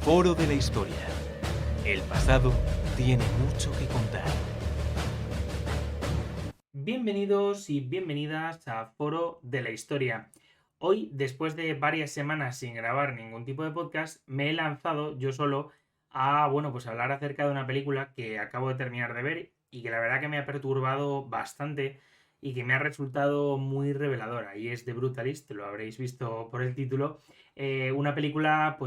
Foro de la Historia. El pasado tiene mucho que contar. Bienvenidos y bienvenidas a Foro de la Historia. Hoy, después de varias semanas sin grabar ningún tipo de podcast, me he lanzado yo solo a, pues hablar acerca de una película que acabo de terminar de ver y que la verdad que me ha perturbado bastante y que me ha resultado muy reveladora. Y es The Brutalist, lo habréis visto por el título. Una película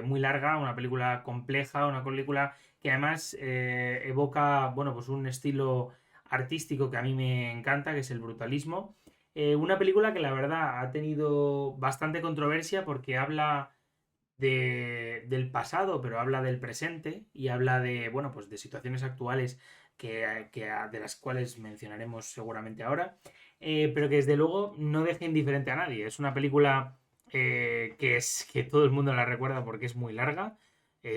muy larga, una película compleja, una película que además evoca, pues un estilo artístico que a mí me encanta, que es el brutalismo. Una película que la verdad ha tenido bastante controversia porque habla del pasado, pero habla del presente y habla de, de situaciones actuales de las cuales mencionaremos seguramente ahora, pero que desde luego no deja indiferente a nadie. Es una película que todo el mundo la recuerda porque es muy larga.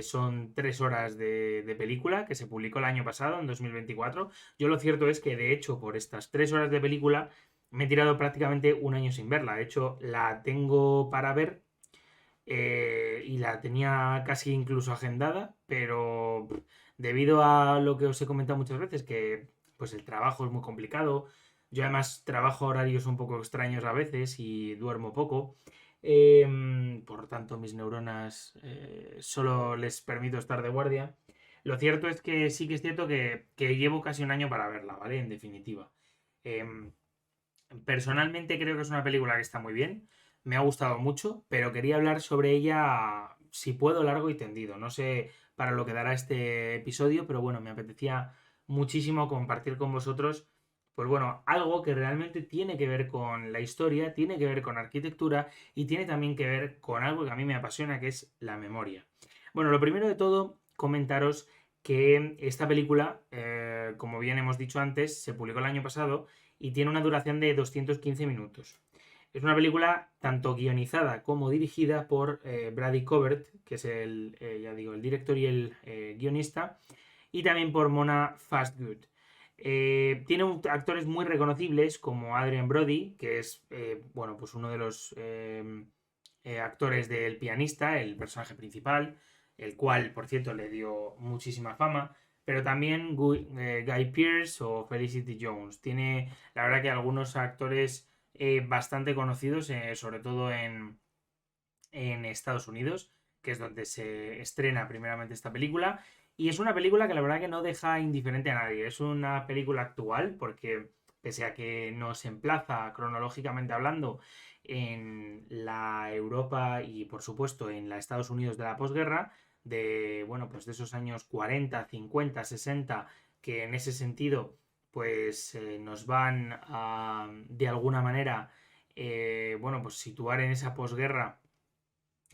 Son 3 horas de película que se publicó el año pasado, en 2024. Yo lo cierto es que, de hecho, por estas 3 horas de película me he tirado prácticamente un año sin verla. De hecho, la tengo para ver y la tenía casi incluso agendada, pero debido a lo que os he comentado muchas veces, que pues el trabajo es muy complicado, yo además trabajo horarios un poco extraños a veces y duermo poco, por tanto mis neuronas solo les permito estar de guardia. Lo cierto es que sí que es cierto que llevo casi un año para verla, ¿vale? En definitiva. Em, Personalmente creo que es una película que está muy bien, me ha gustado mucho, pero quería hablar sobre ella, si puedo, largo y tendido. No sé para lo que dará este episodio, pero bueno, me apetecía muchísimo compartir con vosotros, algo que realmente tiene que ver con la historia, tiene que ver con arquitectura y tiene también que ver con algo que a mí me apasiona, que es la memoria. Bueno, lo primero de todo, comentaros que esta película, como bien hemos dicho antes, se publicó el año pasado y tiene una duración de 215 minutos. Es una película tanto guionizada como dirigida por Brady Cobert, que es el director y el guionista, y también por Mona Fastgood. Tiene actores muy reconocibles como Adrien Brody, que es uno de los actores del pianista, el personaje principal, el cual, por cierto, le dio muchísima fama, pero también Guy Pearce o Felicity Jones. Tiene, la verdad, que algunos actores bastante conocidos, sobre todo en Estados Unidos, que es donde se estrena primeramente esta película. Y es una película que la verdad que no deja indiferente a nadie. Es una película actual porque pese a que nos emplaza cronológicamente hablando en la Europa y por supuesto en la Estados Unidos de la posguerra, de esos años 40, 50, 60, que en ese sentido nos van a de alguna manera situar en esa posguerra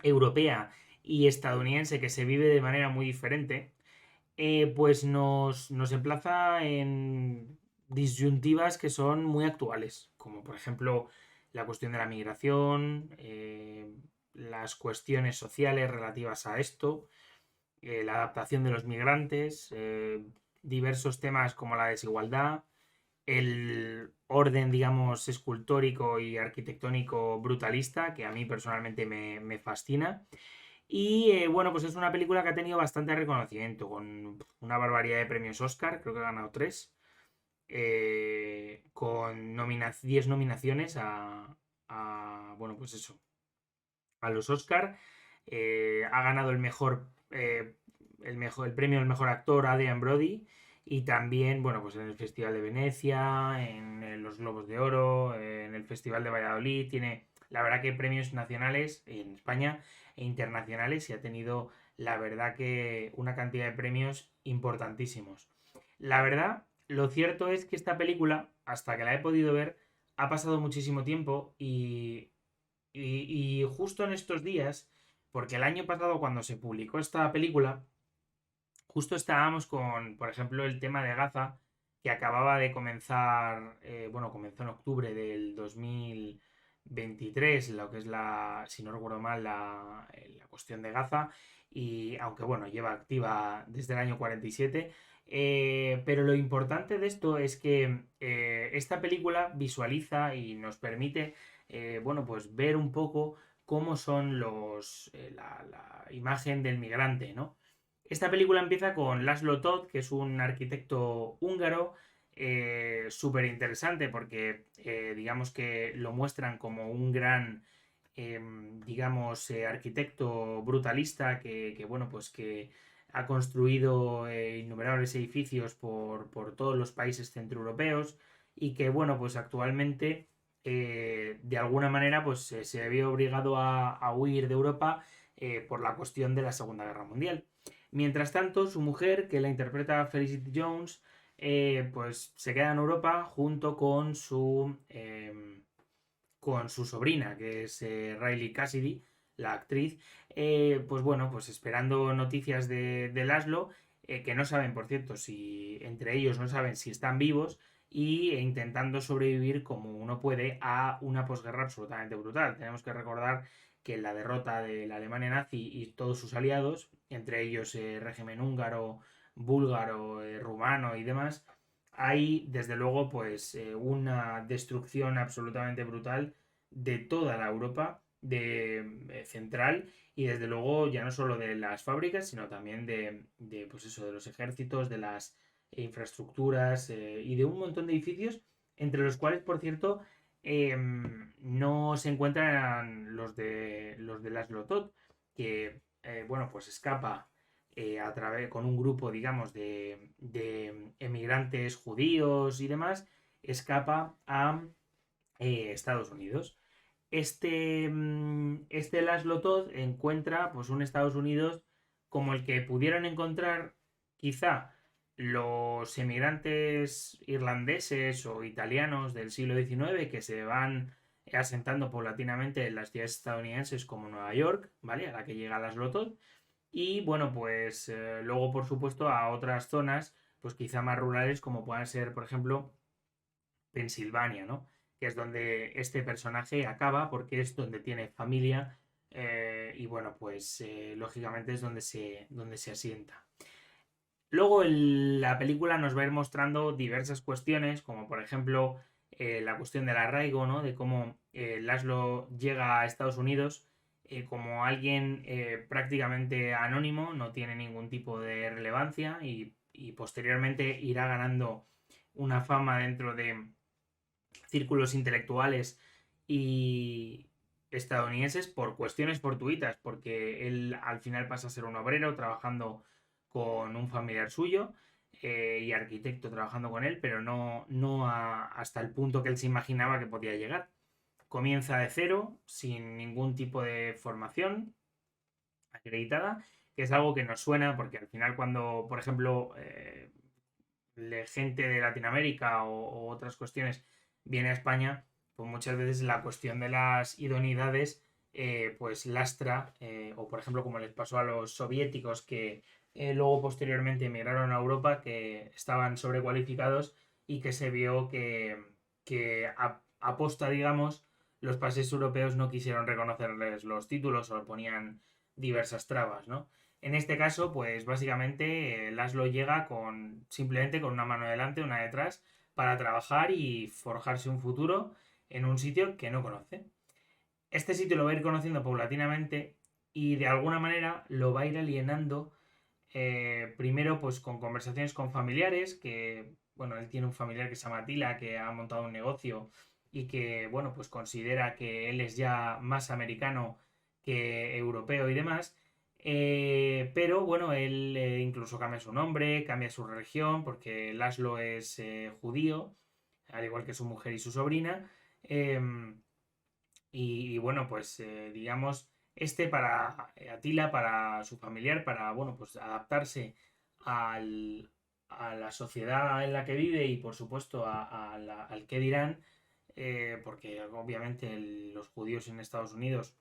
europea y estadounidense que se vive de manera muy diferente, nos emplaza en disyuntivas que son muy actuales, como por ejemplo la cuestión de la migración, las cuestiones sociales relativas a esto, la adaptación de los migrantes, diversos temas como la desigualdad, el orden, digamos, escultórico y arquitectónico brutalista, que a mí personalmente me fascina. Y pues es una película que ha tenido bastante reconocimiento, con una barbaridad de premios Oscar, creo que ha ganado 3, con 10 nominaciones a los Oscar. Ha ganado el premio al mejor actor Adrian Brody. Y también, en el Festival de Venecia, en los Globos de Oro, en el Festival de Valladolid. Tiene, la verdad, que premios nacionales en España e internacionales y ha tenido, la verdad, que una cantidad de premios importantísimos. La verdad, lo cierto es que esta película, hasta que la he podido ver, ha pasado muchísimo tiempo y justo en estos días, porque el año pasado cuando se publicó esta película, justo estábamos con, por ejemplo, el tema de Gaza, que acababa de comenzar, comenzó en octubre del 2023, lo que es si no recuerdo mal, la cuestión de Gaza, y aunque lleva activa desde el año 47, pero lo importante de esto es que esta película visualiza y nos permite, ver un poco cómo son la imagen del migrante, ¿no? Esta película empieza con Laszlo Todd, que es un arquitecto húngaro súper interesante porque digamos que lo muestran como un gran digamos, arquitecto brutalista bueno, pues que ha construido innumerables edificios por todos los países centroeuropeos y que, bueno, pues actualmente, de alguna manera, pues se vio obligado a huir de Europa por la cuestión de la Segunda Guerra Mundial. Mientras tanto, su mujer, que la interpreta Felicity Jones, pues se queda en Europa junto con su sobrina, que es Riley Cassidy, la actriz, pues bueno, pues esperando noticias de Laszlo, que no saben, por cierto, si entre ellos no saben si están vivos, y intentando sobrevivir como uno puede a una posguerra absolutamente brutal. Tenemos que recordar que la derrota de la Alemania nazi y todos sus aliados, entre ellos régimen húngaro, búlgaro, rumano y demás, hay desde luego pues una destrucción absolutamente brutal de toda la Europa central y desde luego ya no solo de las fábricas sino también pues eso, de los ejércitos, de las infraestructuras y de un montón de edificios entre los cuales por cierto no se encuentran los de Laszlo Todd que bueno pues escapa con un grupo, digamos, de emigrantes judíos y demás, escapa a Estados Unidos. Este Laszlo Todd encuentra pues, un Estados Unidos como el que pudieron encontrar quizá los emigrantes irlandeses o italianos del siglo XIX que se van asentando paulatinamente en las ciudades estadounidenses como Nueva York, ¿vale? A la que llega Laszlo Todd y bueno, pues luego, por supuesto, a otras zonas, pues quizá más rurales, como puedan ser, por ejemplo, Pensilvania, ¿no? Que es donde este personaje acaba, porque es donde tiene familia y bueno, pues lógicamente es donde se asienta. Luego la película nos va a ir mostrando diversas cuestiones, como por ejemplo la cuestión del arraigo, ¿no? De cómo Laszlo llega a Estados Unidos como alguien prácticamente anónimo, no tiene ningún tipo de relevancia y posteriormente irá ganando una fama dentro de círculos intelectuales y estadounidenses por cuestiones fortuitas, porque él al final pasa a ser un obrero trabajando con un familiar suyo y arquitecto trabajando con él, pero hasta el punto que él se imaginaba que podía llegar. Comienza de cero, sin ningún tipo de formación acreditada, que es algo que nos suena, porque al final cuando, por ejemplo, gente de Latinoamérica o otras cuestiones viene a España, pues muchas veces la cuestión de las idoneidades pues lastra, o por ejemplo como les pasó a los soviéticos que luego posteriormente emigraron a Europa, que estaban sobrecualificados y que se vio que a posta, digamos, los países europeos no quisieron reconocerles los títulos o ponían diversas trabas, ¿no? En este caso, pues básicamente Laszlo llega simplemente con una mano delante, una detrás, para trabajar y forjarse un futuro en un sitio que no conoce. Este sitio lo va a ir conociendo paulatinamente y de alguna manera lo va a ir alienando primero pues con conversaciones con familiares, que bueno, él tiene un familiar que se llama Tila, que ha montado un negocio y que bueno, pues considera que él es ya más americano que europeo y demás. Pero bueno, él incluso cambia su nombre, cambia su religión, porque Laszlo es judío, al igual que su mujer y su sobrina. Y bueno, pues digamos, para Atila, para su familiar, para bueno, pues adaptarse a la sociedad en la que vive y por supuesto al qué dirán, porque obviamente los judíos en Estados Unidos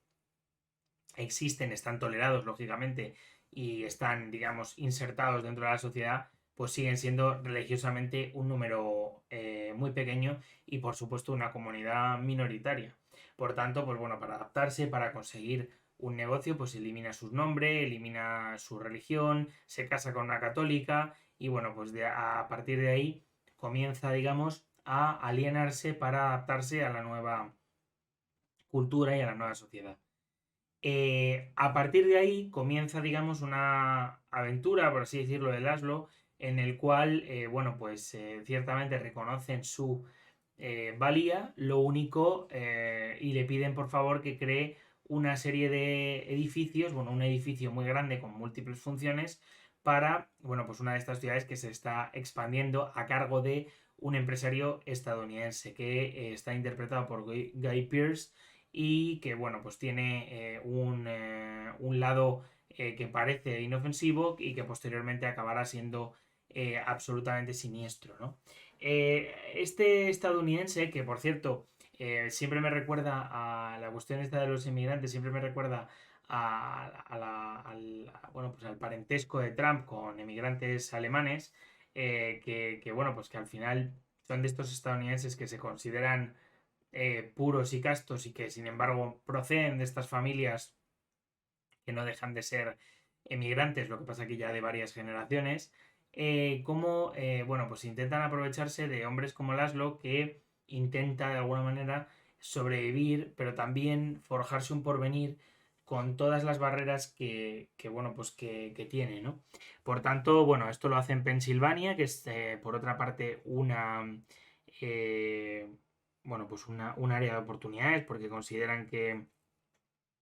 existen, están tolerados, lógicamente, y están, digamos, insertados dentro de la sociedad, pues siguen siendo religiosamente un número muy pequeño y, por supuesto, una comunidad minoritaria. Por tanto, pues bueno, para adaptarse, para conseguir un negocio, pues elimina su nombre, elimina su religión, se casa con una católica y, bueno, pues a partir de ahí comienza, digamos, a alienarse para adaptarse a la nueva cultura y a la nueva sociedad. A partir de ahí comienza, digamos, una aventura, por así decirlo, de Laszlo, en el cual, bueno, pues ciertamente reconocen su valía, lo único, y le piden por favor que cree una serie de edificios, bueno, un edificio muy grande con múltiples funciones para, bueno, pues una de estas ciudades que se está expandiendo a cargo de un empresario estadounidense que está interpretado por Guy Pearce y que, bueno, pues tiene un lado que parece inofensivo y que posteriormente acabará siendo absolutamente siniestro, ¿no? Este estadounidense, que por cierto, siempre me recuerda a la cuestión esta de los inmigrantes, siempre me recuerda bueno, pues al parentesco de Trump con emigrantes alemanes, bueno, pues que al final son de estos estadounidenses que se consideran puros y castos y que sin embargo proceden de estas familias que no dejan de ser emigrantes, lo que pasa aquí ya de varias generaciones, bueno, pues intentan aprovecharse de hombres como Laszlo que intenta de alguna manera sobrevivir, pero también forjarse un porvenir con todas las barreras bueno, pues que tiene, ¿no? Por tanto, bueno, esto lo hace en Pensilvania, que es por otra parte eh, bueno, pues un área de oportunidades, porque consideran que,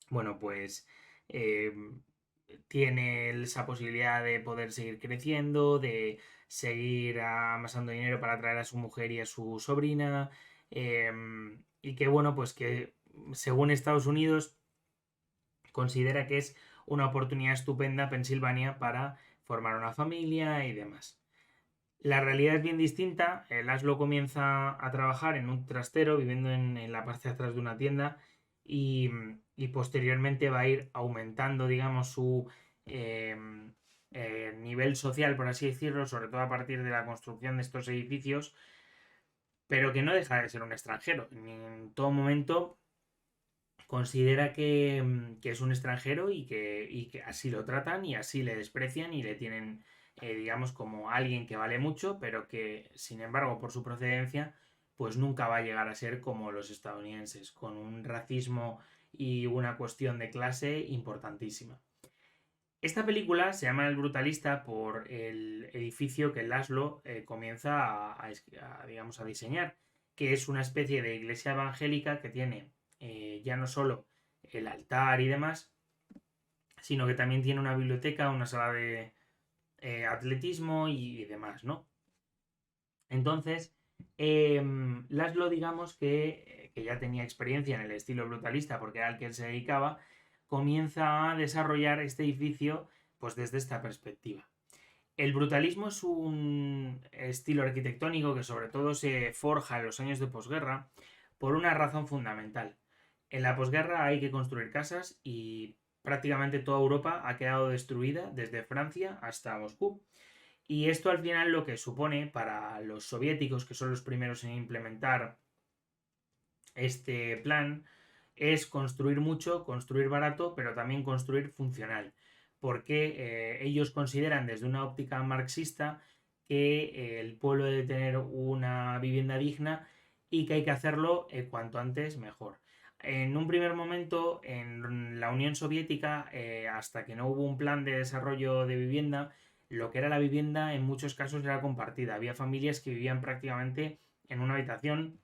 bueno, pues eh, tiene esa posibilidad de poder seguir creciendo, de seguir amasando dinero para traer a su mujer y a su sobrina, y que, bueno, pues que según Estados Unidos considera que es una oportunidad estupenda Pensilvania para formar una familia y demás. La realidad es bien distinta. Laszlo comienza a trabajar en un trastero, viviendo en la parte de atrás de una tienda, y, y posteriormente va a ir aumentando, digamos, su eh, nivel social, por así decirlo, sobre todo a partir de la construcción de estos edificios, pero que no deja de ser un extranjero. En todo momento considera que es un extranjero y que así lo tratan y así le desprecian y le tienen, digamos, como alguien que vale mucho, pero que, sin embargo, por su procedencia, pues nunca va a llegar a ser como los estadounidenses, con un racismo y una cuestión de clase importantísima. Esta película se llama El Brutalista por el edificio que Laszlo comienza digamos, a diseñar, que es una especie de iglesia evangélica que tiene ya no solo el altar y demás, sino que también tiene una biblioteca, una sala de atletismo y demás, ¿no? Entonces, Laszlo, digamos que ya tenía experiencia en el estilo brutalista porque era al que él se dedicaba, comienza a desarrollar este edificio pues desde esta perspectiva. El brutalismo es un estilo arquitectónico que sobre todo se forja en los años de posguerra por una razón fundamental. En la posguerra hay que construir casas y prácticamente toda Europa ha quedado destruida desde Francia hasta Moscú. Y esto al final lo que supone para los soviéticos, que son los primeros en implementar este plan, es construir mucho, construir barato, pero también construir funcional. Porque ellos consideran desde una óptica marxista que el pueblo debe tener una vivienda digna y que hay que hacerlo cuanto antes mejor. En un primer momento, en la Unión Soviética, hasta que no hubo un plan de desarrollo de vivienda, lo que era la vivienda en muchos casos era compartida. Había familias que vivían prácticamente en una habitación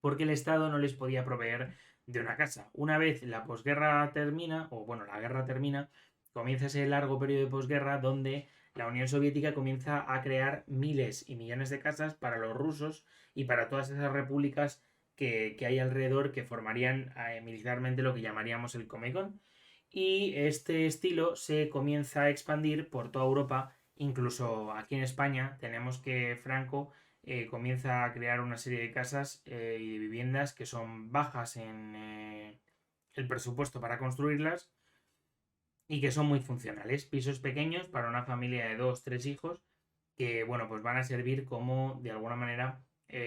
porque el Estado no les podía proveer de una casa. Una vez la posguerra termina, o bueno, la guerra termina, comienza ese largo periodo de posguerra donde la Unión Soviética comienza a crear miles y millones de casas para los rusos y para todas esas repúblicas que hay alrededor que formarían militarmente lo que llamaríamos el Comecon. Y este estilo se comienza a expandir por toda Europa, incluso aquí en España tenemos que Franco comienza a crear una serie de casas y de viviendas que son bajas en el presupuesto para construirlas y que son muy funcionales. Pisos pequeños para una familia de dos, tres hijos que, bueno, pues van a servir como, de alguna manera,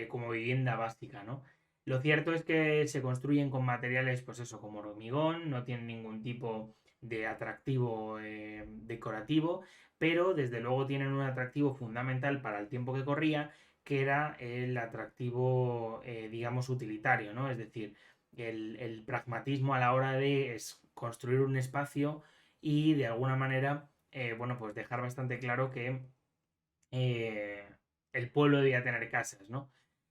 como vivienda básica, ¿no? Lo cierto es que se construyen con materiales, pues eso, como hormigón, no tienen ningún tipo de atractivo decorativo, pero desde luego tienen un atractivo fundamental para el tiempo que corría, que era el atractivo, digamos, utilitario, ¿no? Es decir, el pragmatismo a la hora de construir un espacio y de alguna manera, bueno, pues dejar bastante claro que eh, el pueblo debía tener casas, ¿no?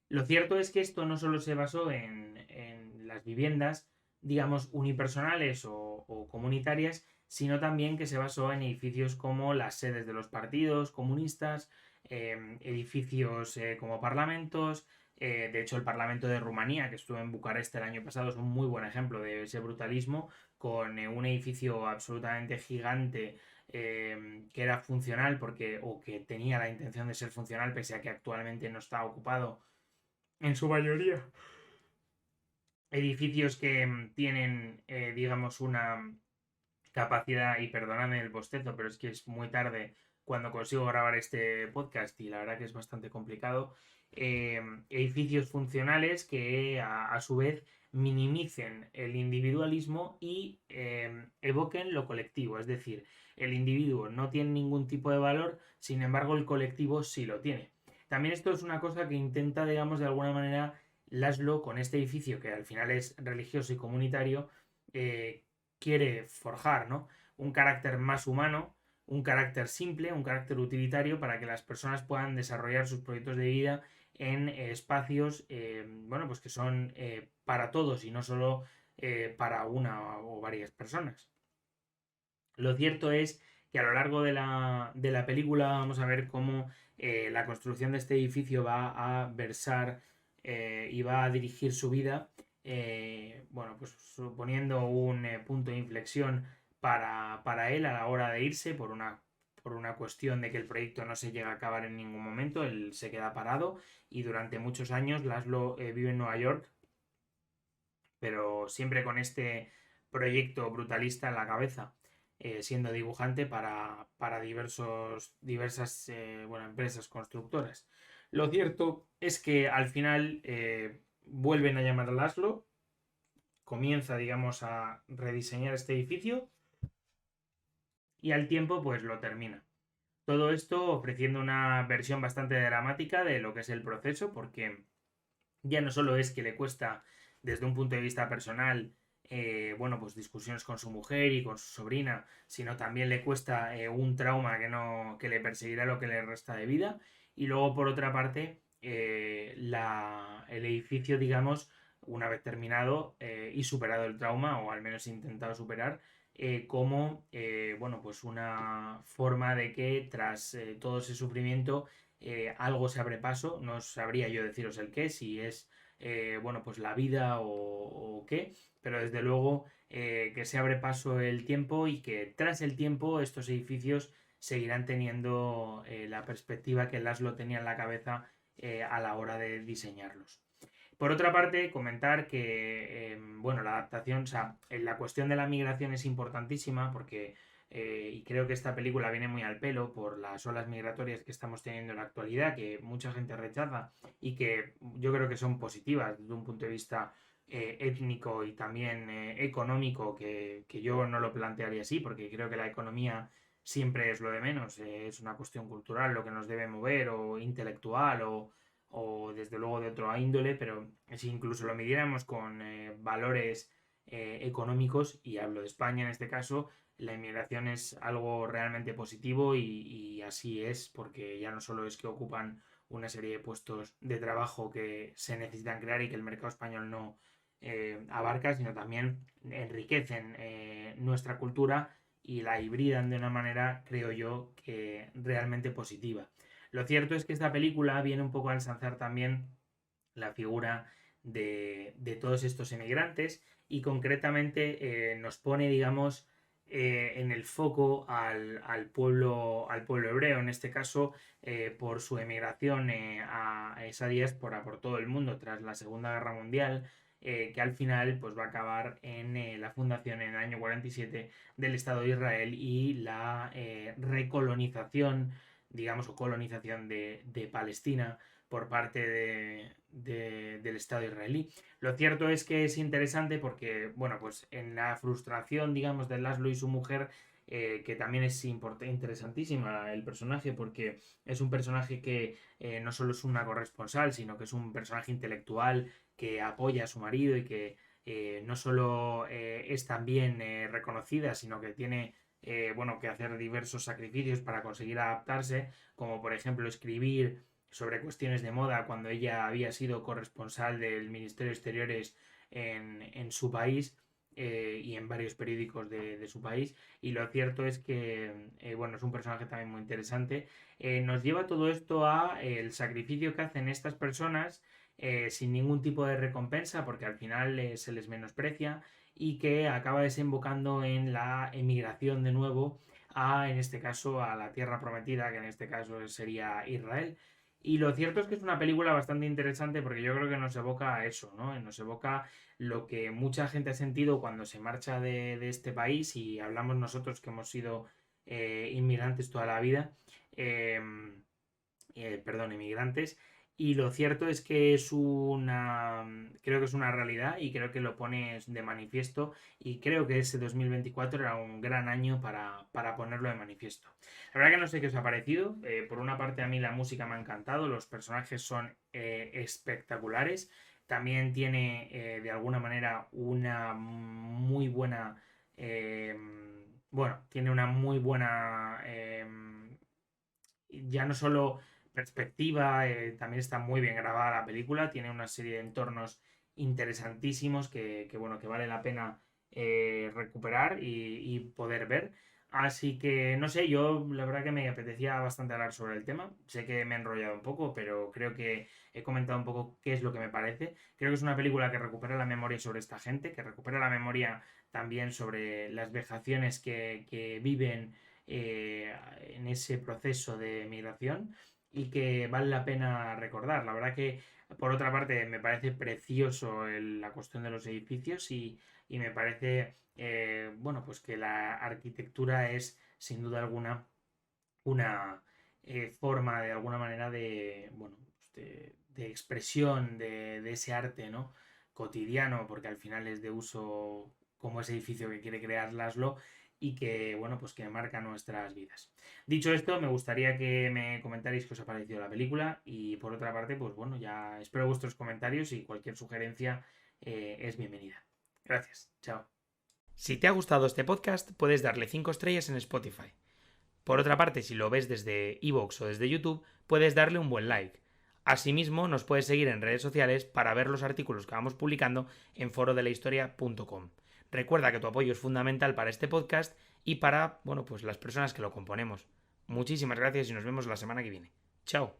Lo cierto es que esto no solo se basó en las viviendas, digamos, unipersonales o comunitarias, sino también que se basó en edificios como las sedes de los partidos comunistas, edificios como parlamentos. De hecho, el Parlamento de Rumanía, que estuvo en Bucarest el año pasado, es un muy buen ejemplo de ese brutalismo, con un edificio absolutamente gigante que era funcional porque, o que tenía la intención de ser funcional, pese a que actualmente no está ocupado en su mayoría. Edificios que tienen, digamos, una capacidad, y perdóname el bostezo, pero es que es muy tarde cuando consigo grabar este podcast y la verdad que es bastante complicado. Edificios funcionales que a su vez minimicen el individualismo y evoquen lo colectivo, es decir, el individuo no tiene ningún tipo de valor, sin embargo el colectivo sí lo tiene. También esto es una cosa que intenta, digamos, de alguna manera Laszlo con este edificio que al final es religioso y comunitario, eh, quiere forjar, ¿no? Un carácter más humano, un carácter simple, un carácter utilitario para que las personas puedan desarrollar sus proyectos de vida en espacios, bueno, pues que son para todos y no solo para una o varias personas. Lo cierto es que a lo largo de la película vamos a ver cómo la construcción de este edificio va a versar y va a dirigir su vida, bueno, pues suponiendo un punto de inflexión para él a la hora de irse por una cuestión de que el proyecto no se llega a acabar en ningún momento, él se queda parado y durante muchos años Laszlo vive en Nueva York, pero siempre con este proyecto brutalista en la cabeza, siendo dibujante para diversas bueno, empresas constructoras. Lo cierto es que al final vuelven a llamar a Laszlo, comienza, digamos, a rediseñar este edificio y al tiempo pues lo termina. Todo esto ofreciendo una versión bastante dramática de lo que es el proceso, porque ya no solo es que le cuesta desde un punto de vista personal, bueno, pues discusiones con su mujer y con su sobrina, sino también le cuesta un trauma que, no, que le perseguirá lo que le resta de vida. Y luego, por otra parte, el edificio, digamos, una vez terminado y superado el trauma, o al menos intentado superar, como, bueno, pues una forma de que tras todo ese sufrimiento algo se abre paso, no sabría yo deciros el qué, si es bueno, pues la vida o qué, pero desde luego que se abre paso el tiempo y que tras el tiempo estos edificios seguirán teniendo la perspectiva que Laszlo tenía en la cabeza a la hora de diseñarlos. Por otra parte, comentar que, bueno, la adaptación, o sea, la cuestión de la migración es importantísima porque, y creo que esta película viene muy al pelo por las olas migratorias que estamos teniendo en la actualidad, que mucha gente rechaza y que yo creo que son positivas desde un punto de vista étnico y también económico, que yo no lo plantearía así, porque creo que la economía siempre es lo de menos, es una cuestión cultural lo que nos debe mover, o intelectual, o desde luego de otro índole, pero si incluso lo midiéramos con valores económicos, y hablo de España en este caso, la inmigración es algo realmente positivo y así es, porque ya no solo es que ocupan una serie de puestos de trabajo que se necesitan crear y que el mercado español no abarca, sino también enriquecen nuestra cultura y la hibridan de una manera, creo yo, que realmente positiva. Lo cierto es que esta película viene un poco a ensalzar también la figura de todos estos emigrantes y concretamente nos pone, digamos, en el foco al pueblo hebreo, en este caso, por su emigración a esa diáspora por todo el mundo tras la Segunda Guerra Mundial, que al final pues, va a acabar en la fundación en el año 47 del Estado de Israel y la recolonización, digamos, o colonización de Palestina por parte del Estado israelí. Lo cierto es que es interesante porque, bueno, pues en la frustración, digamos, de Laszlo y su mujer, que también es interesantísima el personaje porque es un personaje que no solo es una corresponsal, sino que es un personaje intelectual que apoya a su marido y que no solo es también reconocida, sino que tiene que hacer diversos sacrificios para conseguir adaptarse, como por ejemplo escribir sobre cuestiones de moda cuando ella había sido corresponsal del Ministerio de Exteriores en su país y en varios periódicos de su país. Y lo cierto es que, es un personaje también muy interesante. Nos lleva todo esto a el sacrificio que hacen estas personas sin ningún tipo de recompensa, porque al final se les menosprecia y que acaba desembocando en la emigración de nuevo en este caso, a la tierra prometida, que en este caso sería Israel. Y lo cierto es que es una película bastante interesante porque yo creo que nos evoca a eso, ¿no? Nos evoca lo que mucha gente ha sentido cuando se marcha de este país y hablamos nosotros que hemos sido inmigrantes toda la vida, eh, inmigrantes. Y lo cierto es que creo que es una realidad y creo que lo pone de manifiesto y creo que ese 2024 era un gran año para ponerlo de manifiesto. La verdad que no sé qué os ha parecido. Por una parte a mí la música me ha encantado, los personajes son espectaculares. También tiene de alguna manera una muy buena... tiene una muy buena... ya no solo perspectiva, también está muy bien grabada la película, tiene una serie de entornos interesantísimos que vale la pena recuperar y poder ver. Así que no sé, yo la verdad que me apetecía bastante hablar sobre el tema. Sé que me he enrollado un poco, pero creo que he comentado un poco qué es lo que me parece. Creo que es una película que recupera la memoria sobre esta gente, que recupera la memoria también sobre las vejaciones que viven en ese proceso de migración y que vale la pena recordar. La verdad que, por otra parte, me parece precioso la cuestión de los edificios y me parece, pues que la arquitectura es, sin duda alguna, una forma, de alguna manera, de expresión de ese arte, ¿no? Cotidiano, porque al final es de uso como ese edificio que quiere crear Laszlo y que, pues que marca nuestras vidas. Dicho esto, me gustaría que me comentarais qué os ha parecido la película y por otra parte, pues bueno, ya espero vuestros comentarios y cualquier sugerencia es bienvenida. Gracias, chao. Si te ha gustado este podcast, puedes darle 5 estrellas en Spotify. Por otra parte, si lo ves desde iVoox o desde YouTube, puedes darle un buen like. Asimismo, nos puedes seguir en redes sociales para ver los artículos que vamos publicando en forodelahistoria.com. Recuerda que tu apoyo es fundamental para este podcast y para, las personas que lo componemos. Muchísimas gracias y nos vemos la semana que viene. Chao.